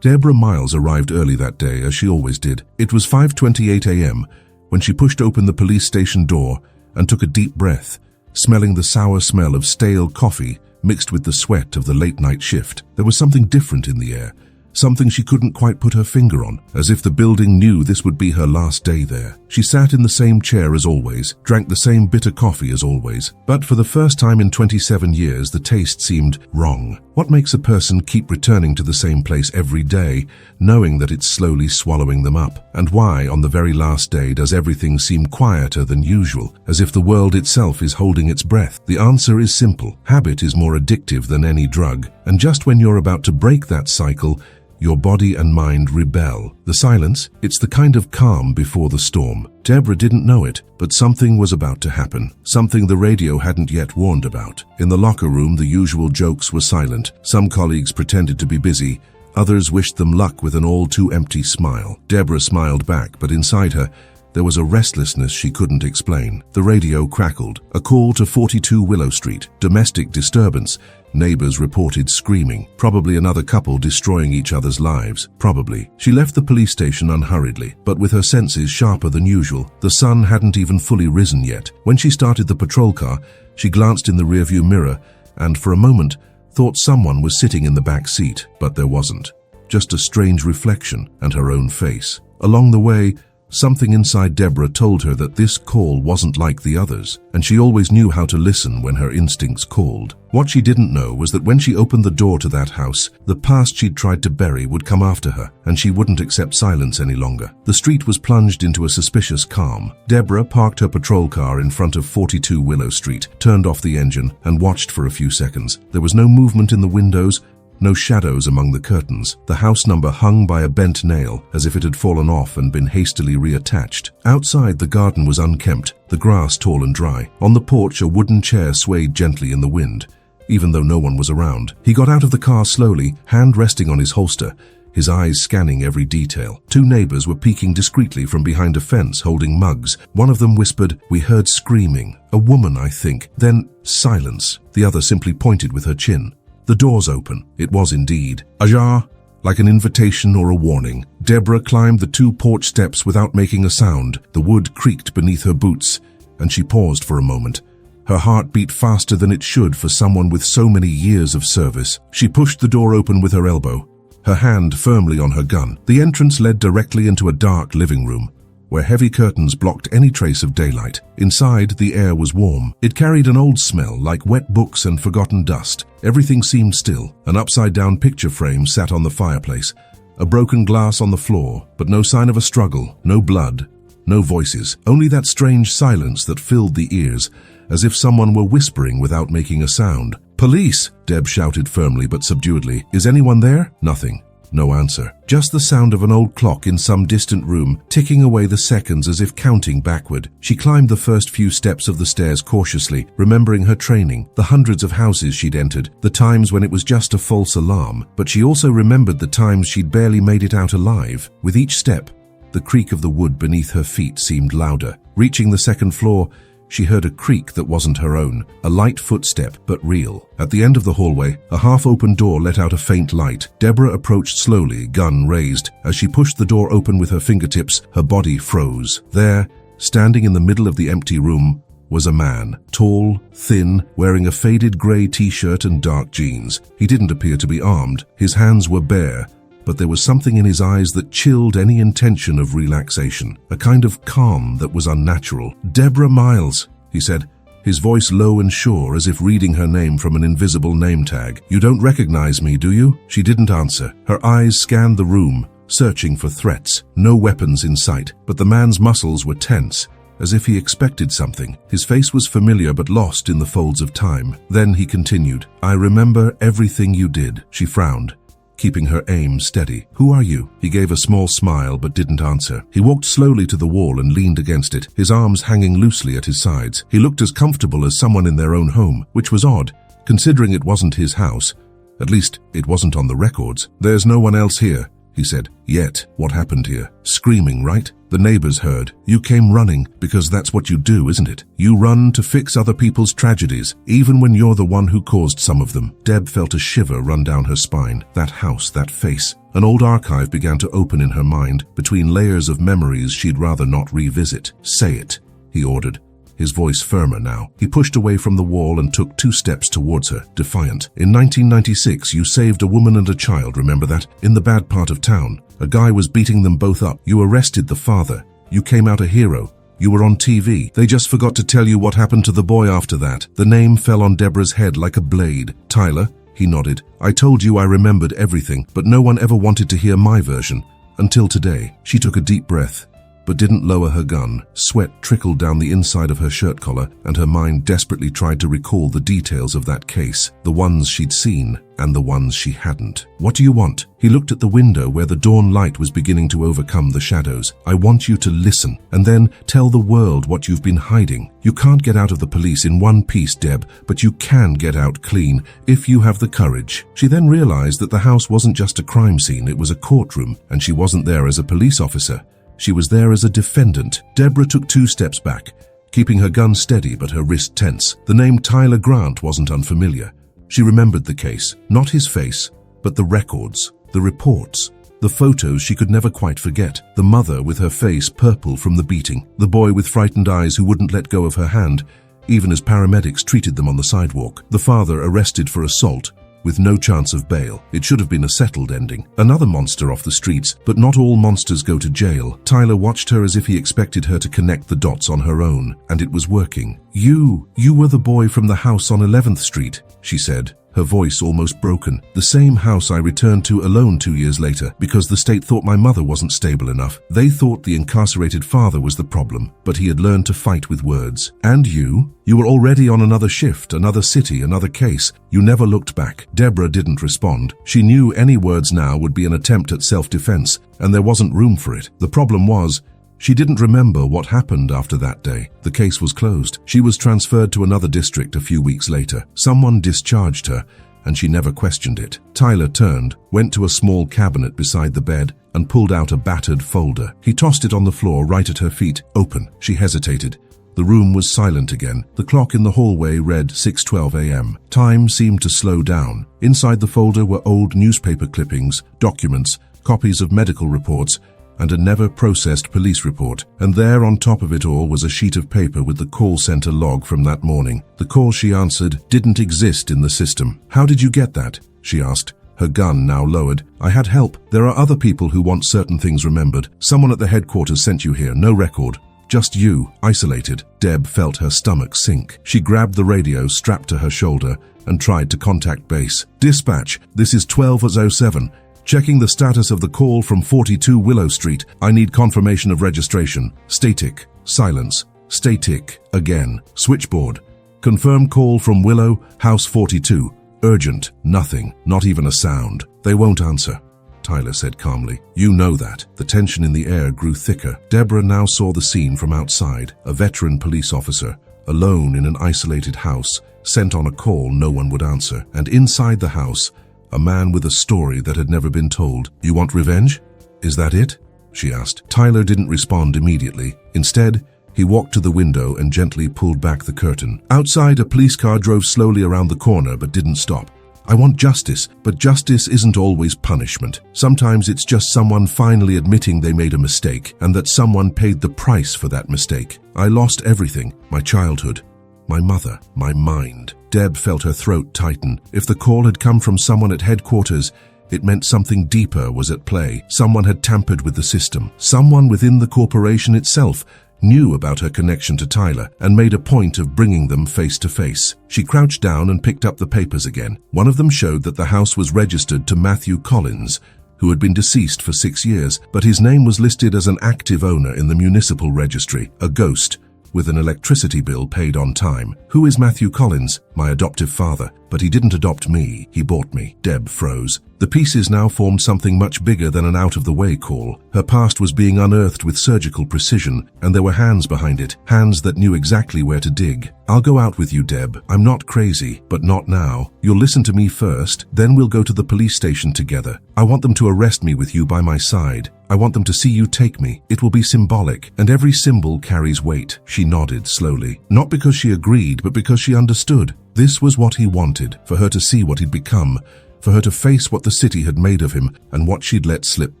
Deborah Miles arrived early that day, as she always did. It was 5:28 a.m. when she pushed open the police station door and took a deep breath, smelling the sour smell of stale coffee mixed with the sweat of the late-night shift. There was something different in the air, something she couldn't quite put her finger on, as if the building knew this would be her last day there. She sat in the same chair as always, drank the same bitter coffee as always, but for the first time in 27 years the taste seemed wrong. What makes a person keep returning to the same place every day, knowing that it's slowly swallowing them up? And why, on the very last day, does everything seem quieter than usual, as if the world itself is holding its breath? The answer is simple. Habit is more addictive than any drug, and just when you're about to break that cycle, your body and mind rebel. The silence, it's the kind of calm before the storm. Deborah didn't know it, but something was about to happen, something the radio hadn't yet warned about. In the locker room, the usual jokes were silent. Some colleagues pretended to be busy. Others wished them luck with an all-too-empty smile. Deborah smiled back, but inside her, there was a restlessness she couldn't explain. The radio crackled. A call to 42 Willow Street. Domestic disturbance. Neighbors reported screaming. Probably another couple destroying each other's lives. Probably. She left the police station unhurriedly, but with her senses sharper than usual. The sun hadn't even fully risen yet. When she started the patrol car, she glanced in the rearview mirror and, for a moment, thought someone was sitting in the back seat. But there wasn't. Just a strange reflection and her own face. Along the way, something inside Deborah told her that this call wasn't like the others, and she always knew how to listen when her instincts called. What she didn't know was that when she opened the door to that house, the past she'd tried to bury would come after her, and she wouldn't accept silence any longer. The street was plunged into a suspicious calm. Deborah parked her patrol car in front of 42 Willow Street, turned off the engine, and watched for a few seconds. There was no movement in the windows, no shadows among the curtains. The house number hung by a bent nail, as if it had fallen off and been hastily reattached. Outside, the garden was unkempt, the grass tall and dry. On the porch, a wooden chair swayed gently in the wind, even though no one was around. He got out of the car slowly, hand resting on his holster, his eyes scanning every detail. Two neighbors were peeking discreetly from behind a fence, holding mugs. One of them whispered, "We heard screaming. A woman, I think." Then silence. The other simply pointed with her chin. The door's open. It was indeed. Ajar, like an invitation or a warning. Deborah climbed the 2 porch steps without making a sound. The wood creaked beneath her boots, and she paused for a moment. Her heart beat faster than it should for someone with so many years of service. She pushed the door open with her elbow, her hand firmly on her gun. The entrance led directly into a dark living room, where heavy curtains blocked any trace of daylight. Inside, the air was warm. It carried an old smell, like wet books and forgotten dust. Everything seemed still. An upside-down picture frame sat on the fireplace, a broken glass on the floor, but no sign of a struggle, no blood, no voices, only that strange silence that filled the ears, as if someone were whispering without making a sound. "Police!" Deb shouted firmly but subduedly. "Is anyone there?" Nothing. No answer. Just the sound of an old clock in some distant room, ticking away the seconds as if counting backward. She climbed the first few steps of the stairs cautiously, remembering her training, the hundreds of houses she'd entered, the times when it was just a false alarm. But she also remembered the times she'd barely made it out alive. With each step, the creak of the wood beneath her feet seemed louder. Reaching the second floor, she heard a creak that wasn't her own, a light footstep, but real. At the end of the hallway, a half-open door let out a faint light. Deborah approached slowly, gun raised. As she pushed the door open with her fingertips, her body froze. There, standing in the middle of the empty room, was a man, tall, thin, wearing a faded grey t-shirt and dark jeans. He didn't appear to be armed. His hands were bare, but there was something in his eyes that chilled any intention of relaxation, a kind of calm that was unnatural. "Deborah Miles," he said, his voice low and sure, as if reading her name from an invisible name tag. "You don't recognize me, do you?" She didn't answer. Her eyes scanned the room, searching for threats. No weapons in sight, but the man's muscles were tense, as if he expected something. His face was familiar but lost in the folds of time. Then he continued, "I remember everything you did." She frowned, keeping her aim steady. "Who are you?" He gave a small smile but didn't answer. He walked slowly to the wall and leaned against it, his arms hanging loosely at his sides. He looked as comfortable as someone in their own home, which was odd, considering it wasn't his house. At least, it wasn't on the records. "There's no one else here," he said. "Yet, what happened here? Screaming, right? The neighbors heard. You came running, because that's what you do, isn't it? You run to fix other people's tragedies, even when you're the one who caused some of them." Deb felt a shiver run down her spine. That house, that face. An old archive began to open in her mind, between layers of memories she'd rather not revisit. "Say it," he ordered, his voice firmer now. He pushed away from the wall and took 2 steps towards her, defiant. "In 1996, you saved a woman and a child, remember that? In the bad part of town. A guy was beating them both up. You arrested the father. You came out a hero. You were on TV. They just forgot to tell you what happened to the boy after that." The name fell on Deborah's head like a blade. "Tyler?" He nodded. "I told you I remembered everything, but no one ever wanted to hear my version. Until today." She took a deep breath, but didn't lower her gun. Sweat trickled down the inside of her shirt collar, and her mind desperately tried to recall the details of that case, the ones she'd seen and the ones she hadn't. "What do you want?" He looked at the window where the dawn light was beginning to overcome the shadows. "I want you to listen, and then tell the world what you've been hiding. You can't get out of the police in one piece, Deb, but you can get out clean, if you have the courage." She then realized that the house wasn't just a crime scene, it was a courtroom, and she wasn't there as a police officer. She was there as a defendant. Deborah took 2 steps back, keeping her gun steady but her wrist tense. The name Tyler Grant wasn't unfamiliar. She remembered the case, not his face, but the records, the reports, the photos she could never quite forget. The mother with her face purple from the beating, the boy with frightened eyes who wouldn't let go of her hand, even as paramedics treated them on the sidewalk. The father arrested for assault, with no chance of bail. It should have been a settled ending. Another monster off the streets, but not all monsters go to jail. Tyler watched her as if he expected her to connect the dots on her own, and it was working. You were the boy from the house on 11th Street, she said, her voice almost broken. "The same house I returned to alone 2 years later, because the state thought my mother wasn't stable enough. They thought the incarcerated father was the problem, but he had learned to fight with words. And you were already on another shift, another city, another case. You never looked back." Deborah didn't respond. She knew any words now would be an attempt at self-defense, and there wasn't room for it. The problem was, she didn't remember what happened after that day. The case was closed. She was transferred to another district a few weeks later. Someone discharged her, and she never questioned it. Tyler turned, went to a small cabinet beside the bed, and pulled out a battered folder. He tossed it on the floor right at her feet. "Open." She hesitated. The room was silent again. The clock in the hallway read 6:12 a.m. Time seemed to slow down. Inside the folder were old newspaper clippings, documents, copies of medical reports, and a never-processed police report. And there on top of it all was a sheet of paper with the call center log from that morning. The call she answered didn't exist in the system. "How did you get that?" she asked, her gun now lowered. "I had help. There are other people who want certain things remembered. Someone at the headquarters sent you here, no record. Just you, isolated." Deb felt her stomach sink. She grabbed the radio strapped to her shoulder and tried to contact base. "Dispatch, this is 12:07. Checking the status of the call from 42 Willow Street. I need confirmation of registration. Static. Silence. Static. Again. Switchboard. Confirm call from Willow, House 42. Urgent. Nothing. Not even a sound. They won't answer," Tyler said calmly. "You know that." The tension in the air grew thicker. Deborah now saw the scene from outside. A veteran police officer, alone in an isolated house, sent on a call no one would answer. And inside the house, a man with a story that had never been told. "You want revenge? Is that it?" she asked. Tyler didn't respond immediately. Instead, he walked to the window and gently pulled back the curtain. Outside, a police car drove slowly around the corner but didn't stop. "I want justice, but justice isn't always punishment. Sometimes it's just someone finally admitting they made a mistake and that someone paid the price for that mistake. I lost everything, my childhood, my mother, my mind." Deb felt her throat tighten. If the call had come from someone at headquarters, it meant something deeper was at play. Someone had tampered with the system. Someone within the corporation itself knew about her connection to Tyler and made a point of bringing them face to face. She crouched down and picked up the papers again. One of them showed that the house was registered to Matthew Collins, who had been deceased for 6 years, but his name was listed as an active owner in the municipal registry, a ghost, with an electricity bill paid on time. "Who is Matthew Collins?" "My adoptive father. But he didn't adopt me, he bought me." Deb froze. The pieces now formed something much bigger than an out-of-the-way call. Her past was being unearthed with surgical precision, and there were hands behind it, hands that knew exactly where to dig. "I'll go out with you, Deb. I'm not crazy, but not now. You'll listen to me first, then we'll go to the police station together. I want them to arrest me with you by my side. I want them to see you take me. It will be symbolic, and every symbol carries weight." She nodded slowly, not because she agreed, but because she understood. This was what he wanted, for her to see what he'd become, for her to face what the city had made of him and what she'd let slip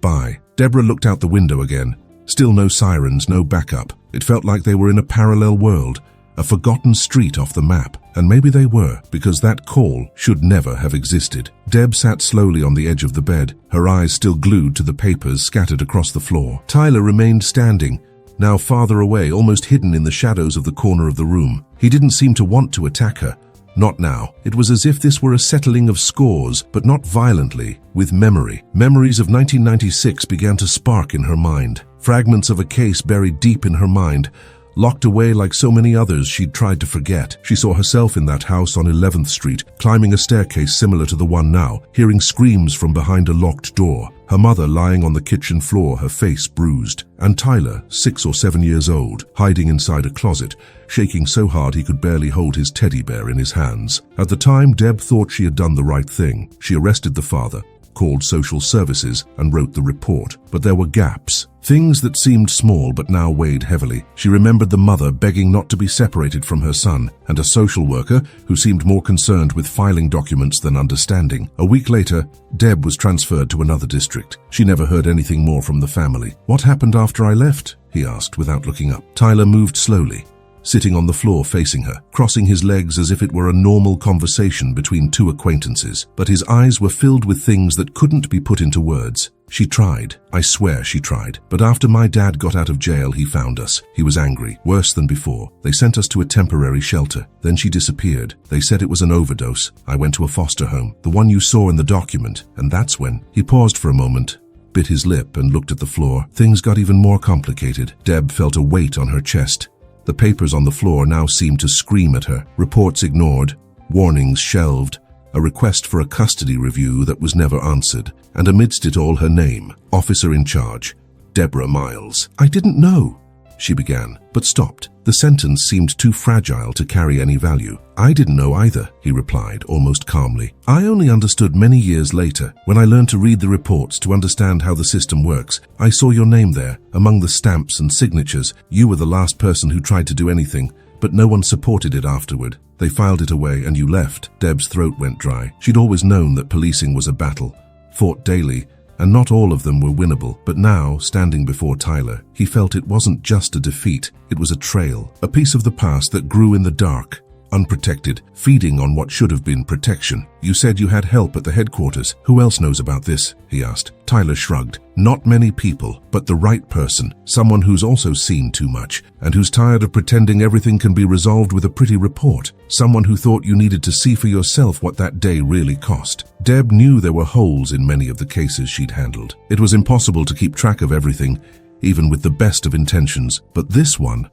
by. Deborah looked out the window again. Still no sirens, no backup. It felt like they were in a parallel world, a forgotten street off the map. And maybe they were, because that call should never have existed. Deb sat slowly on the edge of the bed, her eyes still glued to the papers scattered across the floor. Tyler remained standing, now farther away, almost hidden in the shadows of the corner of the room. He didn't seem to want to attack her. Not now. It was as if this were a settling of scores, but not violently, with memory. Memories of 1996 began to spark in her mind. Fragments of a case buried deep in her mind, locked away like so many others she'd tried to forget. She saw herself in that house on 11th Street, climbing a staircase similar to the one now, hearing screams from behind a locked door. Her mother lying on the kitchen floor, her face bruised. And Tyler, 6 or 7 years old, hiding inside a closet, shaking so hard he could barely hold his teddy bear in his hands. At the time, Deb thought she had done the right thing. She arrested the father, called social services, and wrote the report. But there were gaps. Things that seemed small but now weighed heavily. She remembered the mother begging not to be separated from her son, and a social worker who seemed more concerned with filing documents than understanding. A week later, Deb was transferred to another district. She never heard anything more from the family. "What happened after I left?" he asked without looking up. Tyler moved slowly, sitting on the floor facing her, crossing his legs as if it were a normal conversation between two acquaintances. But his eyes were filled with things that couldn't be put into words. "She tried. I swear she tried. But after my dad got out of jail, he found us. He was angry, worse than before. They sent us to a temporary shelter. Then she disappeared. They said it was an overdose. I went to a foster home, the one you saw in the document. And that's when..." He paused for a moment, bit his lip and looked at the floor. Things got even more complicated. Deb felt a weight on her chest. The papers on the floor now seemed to scream at her. Reports ignored, warnings shelved, a request for a custody review that was never answered. And amidst it all, her name, officer in charge, Deborah Miles. "I didn't know," she began, but stopped. The sentence seemed too fragile to carry any value. "I didn't know either," he replied, almost calmly. "I only understood many years later, when I learned to read the reports to understand how the system works. I saw your name there, among the stamps and signatures. You were the last person who tried to do anything, but no one supported it afterward. They filed it away and you left." Deb's throat went dry. She'd always known that policing was a battle, fought daily, and not all of them were winnable. But now, standing before Tyler, he felt it wasn't just a defeat, it was a trail, a piece of the past that grew in the dark, unprotected, feeding on what should have been protection. "You said you had help at the headquarters. Who else knows about this?" he asked. Tyler shrugged. "Not many people, but the right person. Someone who's also seen too much, and who's tired of pretending everything can be resolved with a pretty report. Someone who thought you needed to see for yourself what that day really cost." Deb knew there were holes in many of the cases she'd handled. It was impossible to keep track of everything, even with the best of intentions. But this one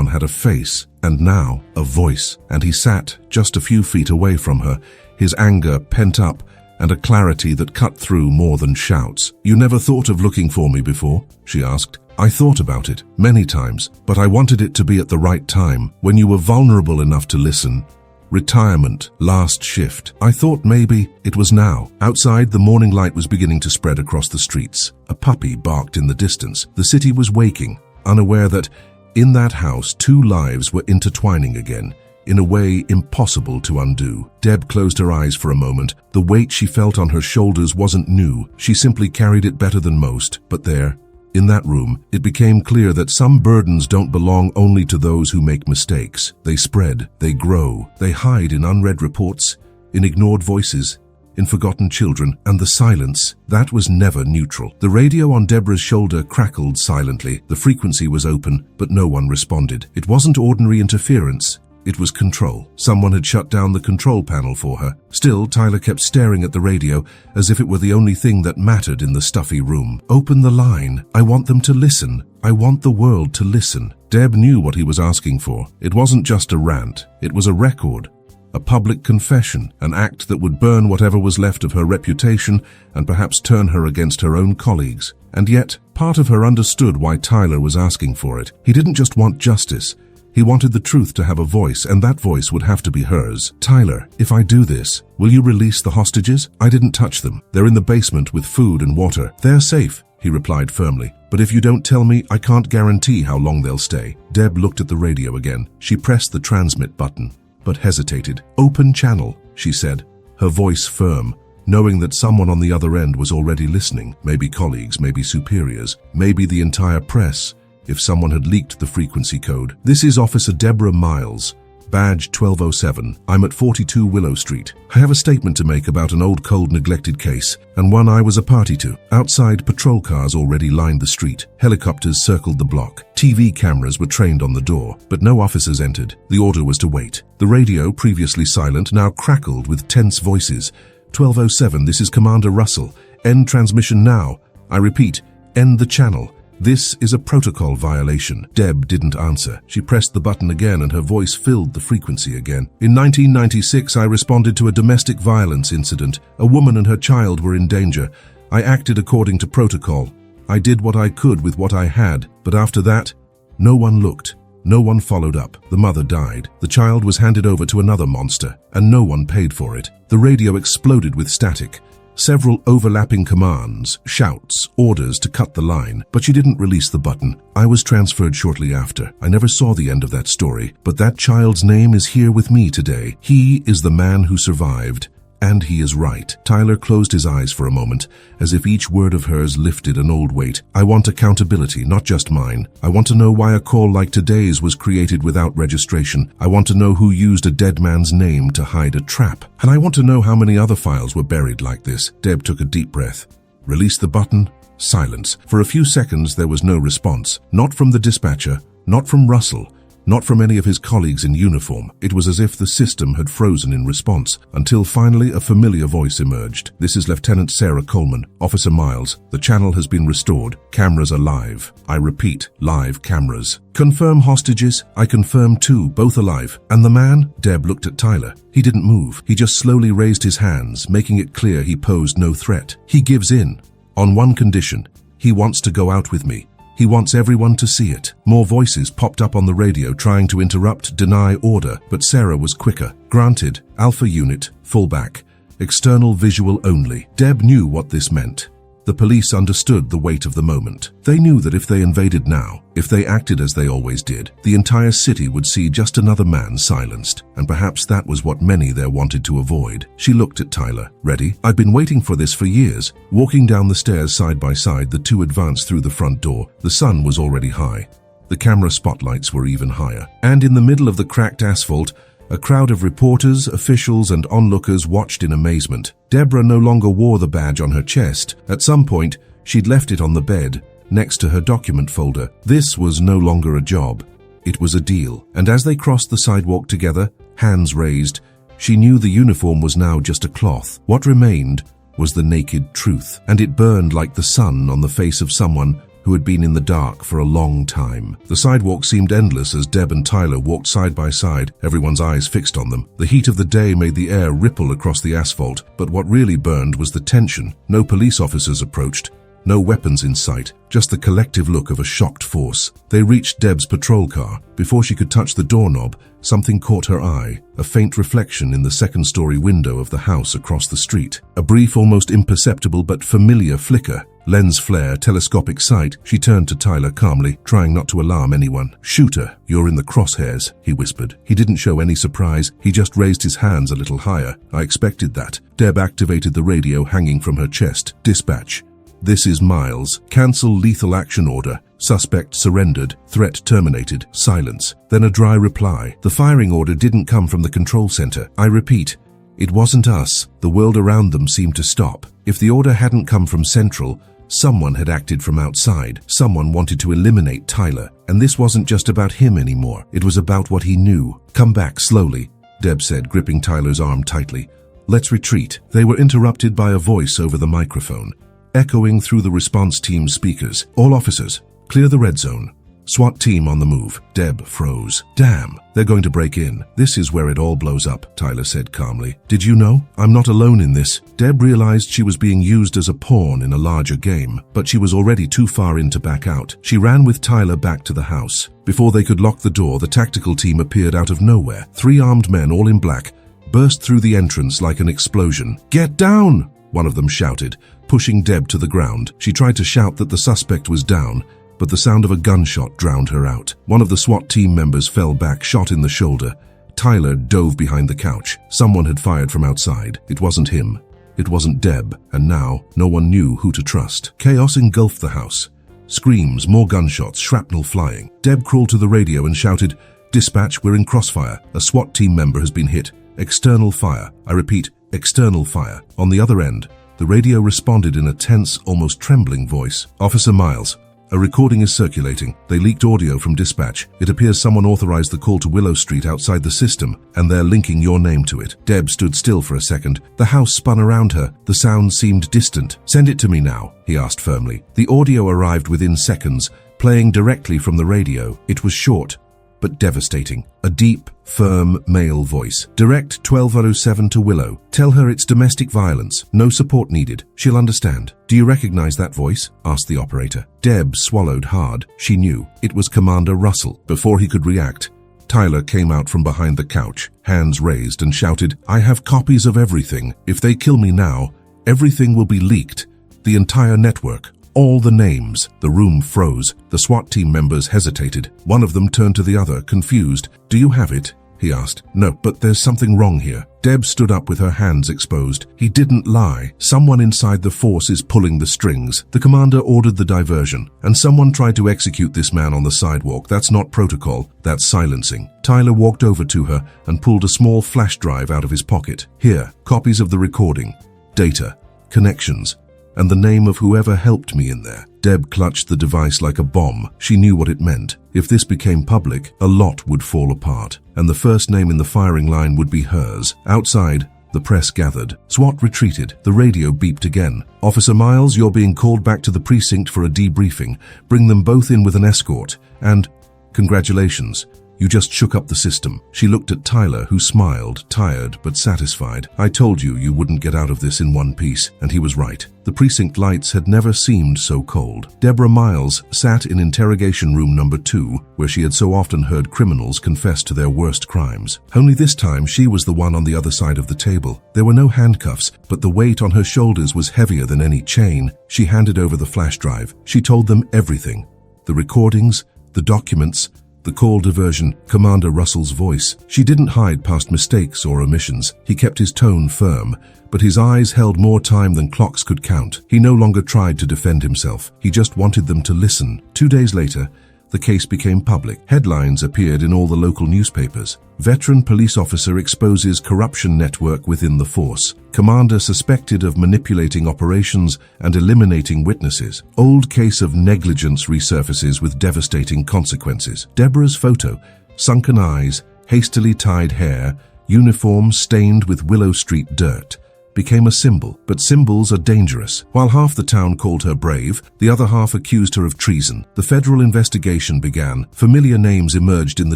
had a face, and now a voice. And he sat just a few feet away from her, his anger pent up, and a clarity that cut through more than shouts. "You never thought of looking for me before?" she asked. "I thought about it, many times, but I wanted it to be at the right time, when you were vulnerable enough to listen. Retirement, last shift. I thought maybe it was now." Outside, the morning light was beginning to spread across the streets. A puppy barked in the distance. The city was waking, unaware that in that house 2 lives were intertwining again, in a way impossible to undo. Deb closed her eyes for a moment. The weight she felt on her shoulders wasn't new. She simply carried it better than most. But there, in that room, it became clear that some burdens don't belong only to those who make mistakes. They spread, they grow, they hide in unread reports, in ignored voices, in forgotten children, and the silence, that was never neutral. The radio on Deborah's shoulder crackled silently. The frequency was open, but no one responded. It wasn't ordinary interference. It was control. Someone had shut down the control panel for her. Still, Tyler kept staring at the radio as if it were the only thing that mattered in the stuffy room. "Open the line. I want them to listen. I want the world to listen." Deb knew what he was asking for. It wasn't just a rant. It was a record, a public confession, an act that would burn whatever was left of her reputation and perhaps turn her against her own colleagues. And yet, part of her understood why Tyler was asking for it. He didn't just want justice. He wanted the truth to have a voice, and that voice would have to be hers. "Tyler, if I do this, will you release the hostages? I didn't touch them. They're in the basement with food and water. They're safe," he replied firmly. "But if you don't tell me, I can't guarantee how long they'll stay." Deb looked at the radio again. She pressed the transmit button, but hesitated. "Open channel," she said, her voice firm, knowing that someone on the other end was already listening, maybe colleagues, maybe superiors, maybe the entire press, if someone had leaked the frequency code. "This is Officer Deborah Miles. Badge 1207. I'm at 42 Willow Street. I have a statement to make about an old cold neglected case, and one I was a party to. Outside, patrol cars already lined the street. Helicopters circled the block. TV cameras were trained on the door, but no officers entered. The order was to wait. The radio, previously silent, now crackled with tense voices. 1207, this is Commander Russell. End transmission now. I repeat, end the channel. This is a protocol violation." Deb didn't answer. She pressed the button again and her voice filled the frequency again. "In 1996, I responded to a domestic violence incident. A woman and her child were in danger. I acted according to protocol. I did what I could with what I had, but after that, no one looked. No one followed up. The mother died. The child was handed over to another monster, and no one paid for it." The radio exploded with static. Several overlapping commands, shouts, orders to cut the line, but she didn't release the button. "I was transferred shortly after. I never saw the end of that story, but that child's name is here with me today. He is the man who survived, and he is right." Tyler closed his eyes for a moment, as if each word of hers lifted an old weight. "I want accountability, not just mine. I want to know why a call like today's was created without registration. I want to know who used a dead man's name to hide a trap. And I want to know how many other files were buried like this." Deb took a deep breath. Release the button. Silence. For a few seconds there was no response. Not from the dispatcher, not from Russell, not from any of his colleagues in uniform. It was as if the system had frozen in response, until finally a familiar voice emerged. "This is Lieutenant Sarah Coleman. Officer Miles, the channel has been restored. Cameras are live. I repeat, live cameras. Confirm hostages. I confirm too, both alive. And the man?" Deb looked at Tyler. He didn't move. He just slowly raised his hands, making it clear he posed no threat. "He gives in. On one condition. He wants to go out with me. He wants everyone to see it." More voices popped up on the radio trying to interrupt, deny order, but Sarah was quicker. "Granted, Alpha Unit, full back. External visual only." Deb knew what this meant. The police understood the weight of the moment. They knew that if they invaded now, if they acted as they always did, the entire city would see just another man silenced, and perhaps that was what many there wanted to avoid. She looked at Tyler. "Ready? I've been waiting for this for years." Walking down the stairs side by side, the two advanced through the front door. The sun was already high. The camera spotlights were even higher. And in the middle of the cracked asphalt, a crowd of reporters, officials, and onlookers watched in amazement. Deborah no longer wore the badge on her chest. At some point, she'd left it on the bed, next to her document folder. This was no longer a job. It was a deal. And as they crossed the sidewalk together, hands raised, she knew the uniform was now just a cloth. What remained was the naked truth, and it burned like the sun on the face of someone who had been in the dark for a long time. The sidewalk seemed endless as Deb and Tyler walked side by side, everyone's eyes fixed on them. The heat of the day made the air ripple across the asphalt, but what really burned was the tension. No police officers approached, no weapons in sight, just the collective look of a shocked force. They reached Deb's patrol car. Before she could touch the doorknob, something caught her eye, a faint reflection in the second-story window of the house across the street. A brief, almost imperceptible but familiar flicker. Lens flare, telescopic sight. She turned to Tyler calmly, trying not to alarm anyone. "Shooter, you're in the crosshairs," he whispered. He didn't show any surprise. He just raised his hands a little higher. "I expected that." Deb activated the radio hanging from her chest. "Dispatch. This is Miles. Cancel lethal action order. Suspect surrendered. Threat terminated." Silence. Then a dry reply. "The firing order didn't come from the control center. I repeat, it wasn't us." The world around them seemed to stop. If the order hadn't come from Central, someone had acted from outside. Someone wanted to eliminate Tyler. And this wasn't just about him anymore. It was about what he knew. "Come back slowly," Deb said, gripping Tyler's arm tightly. "Let's retreat." They were interrupted by a voice over the microphone, echoing through the response team's speakers. "All officers, clear the red zone. SWAT team on the move." Deb froze. "Damn, they're going to break in. This is where it all blows up," Tyler said calmly. "Did you know? I'm not alone in this." Deb realized she was being used as a pawn in a larger game, but she was already too far in to back out. She ran with Tyler back to the house. Before they could lock the door, the tactical team appeared out of nowhere. 3 armed men, all in black, burst through the entrance like an explosion. "Get down!" one of them shouted, pushing Deb to the ground. She tried to shout that the suspect was down, but the sound of a gunshot drowned her out. One of the SWAT team members fell back, shot in the shoulder. Tyler dove behind the couch. Someone had fired from outside. It wasn't him. It wasn't Deb, and now no one knew who to trust. Chaos engulfed the house. Screams, more gunshots, shrapnel flying. Deb crawled to the radio and shouted, "Dispatch, we're in crossfire. A SWAT team member has been hit. External fire. I repeat, external fire." On the other end, the radio responded in a tense, almost trembling voice. "Officer Miles, a recording is circulating. They leaked audio from dispatch. It appears someone authorized the call to Willow Street outside the system, and they're linking your name to it." Deb stood still for a second. The house spun around her. The sound seemed distant. "Send it to me now," he asked firmly. The audio arrived within seconds, playing directly from the radio. It was short, but devastating. A deep, firm male voice. "Direct 1207 to Willow. Tell her it's domestic violence. No support needed. She'll understand." "Do you recognize that voice?" asked the operator. Deb swallowed hard. She knew. It was Commander Russell. Before he could react, Tyler came out from behind the couch, hands raised, and shouted, "I have copies of everything. If they kill me now, everything will be leaked. The entire network. All the names." The room froze. The SWAT team members hesitated. One of them turned to the other, confused. "Do you have it?" he asked. "No, but there's something wrong here." Deb stood up with her hands exposed. "He didn't lie. Someone inside the force is pulling the strings. The commander ordered the diversion, and someone tried to execute this man on the sidewalk. That's not protocol. That's silencing." Tyler walked over to her and pulled a small flash drive out of his pocket. "Here, copies of the recording, data, connections, and the name of whoever helped me in there." Deb clutched the device like a bomb. She knew what it meant. If this became public, a lot would fall apart, and the first name in the firing line would be hers. Outside, the press gathered. SWAT retreated. The radio beeped again. "Officer Miles, you're being called back to the precinct for a debriefing. Bring them both in with an escort. And congratulations. You just shook up the system." She looked at Tyler, who smiled, tired but satisfied. "I told you you wouldn't get out of this in one piece," and he was right. The precinct lights had never seemed so cold. Deborah Miles sat in interrogation room number 2, where she had so often heard criminals confess to their worst crimes. Only this time she was the one on the other side of the table. There were no handcuffs, but the weight on her shoulders was heavier than any chain. She handed over the flash drive. She told them everything. The recordings, the documents, the call diversion, Commander Russell's voice. She didn't hide past mistakes or omissions. He kept his tone firm, but his eyes held more time than clocks could count. He no longer tried to defend himself. He just wanted them to listen. 2 days later, the case became public. Headlines appeared in all the local newspapers. Veteran police officer exposes corruption network within the force. Commander suspected of manipulating operations and eliminating witnesses. Old case of negligence resurfaces with devastating consequences. Deborah's photo, sunken eyes, hastily tied hair, uniform stained with Willow Street dirt, became a symbol. But symbols are dangerous. While half the town called her brave, the other half accused her of treason. The federal investigation began. Familiar names emerged in the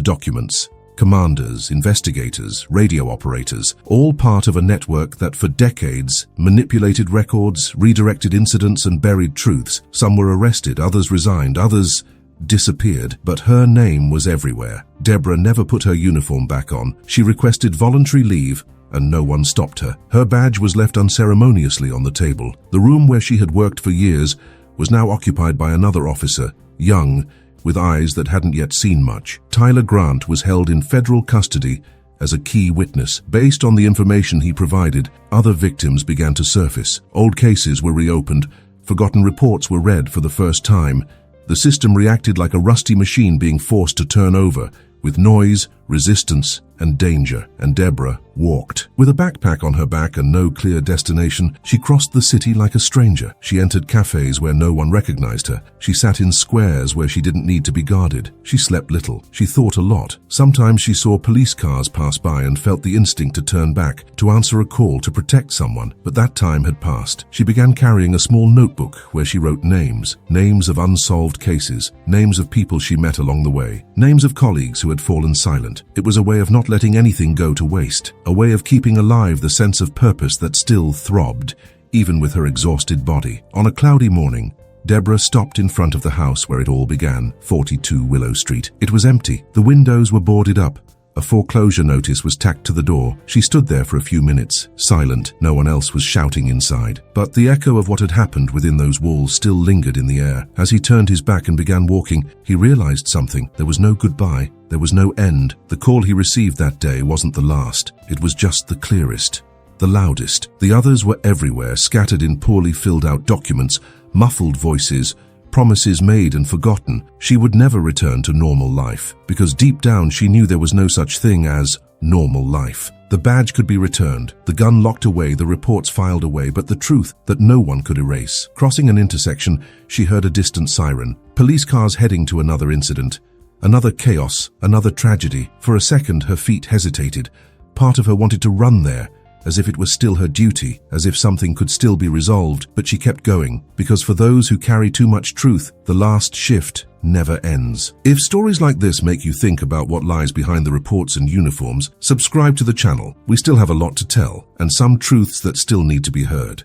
documents. Commanders, investigators, radio operators, all part of a network that for decades manipulated records, redirected incidents, and buried truths. Some were arrested, others resigned, others disappeared, but her name was everywhere. Deborah never put her uniform back on. She requested voluntary leave, and no one stopped her. Her badge was left unceremoniously on the table. The room where she had worked for years was now occupied by another officer, young, with eyes that hadn't yet seen much. Tyler Grant was held in federal custody as a key witness. Based on the information he provided, other victims began to surface. Old cases were reopened. Forgotten reports were read for the first time. The system reacted like a rusty machine being forced to turn over, with noise, resistance, and danger. And Deborah walked. With a backpack on her back and no clear destination, she crossed the city like a stranger. She entered cafes where no one recognized her. She sat in squares where she didn't need to be guarded. She slept little. She thought a lot. Sometimes she saw police cars pass by and felt the instinct to turn back, to answer a call, to protect someone. But that time had passed. She began carrying a small notebook where she wrote names. Names of unsolved cases. Names of people she met along the way. Names of colleagues who had fallen silent. It was a way of not letting anything go to waste. A way of keeping alive the sense of purpose that still throbbed, even with her exhausted body. On a cloudy morning, Deborah stopped in front of the house where it all began, 42 Willow Street. It was empty. The windows were boarded up. A foreclosure notice was tacked to the door. She stood there for a few minutes, silent. No one else was shouting inside. But the echo of what had happened within those walls still lingered in the air. As he turned his back and began walking, he realized something. There was no goodbye. There was no end. The call he received that day wasn't the last. It was just the clearest. the loudest. The others were everywhere, scattered in poorly filled out documents, muffled voices, promises made and forgotten. She would never return to normal life, because deep down she knew there was no such thing as normal life. The badge could be returned, the gun locked away, the reports filed away, but the truth that no one could erase. Crossing an intersection, she heard a distant siren. Police cars heading to another incident. Another chaos, another tragedy. For a second, her feet hesitated. Part of her wanted to run there, as if it was still her duty, as if something could still be resolved, but she kept going, because for those who carry too much truth, the last shift never ends. If stories like this make you think about what lies behind the reports and uniforms, subscribe to the channel. We still have a lot to tell, and some truths that still need to be heard.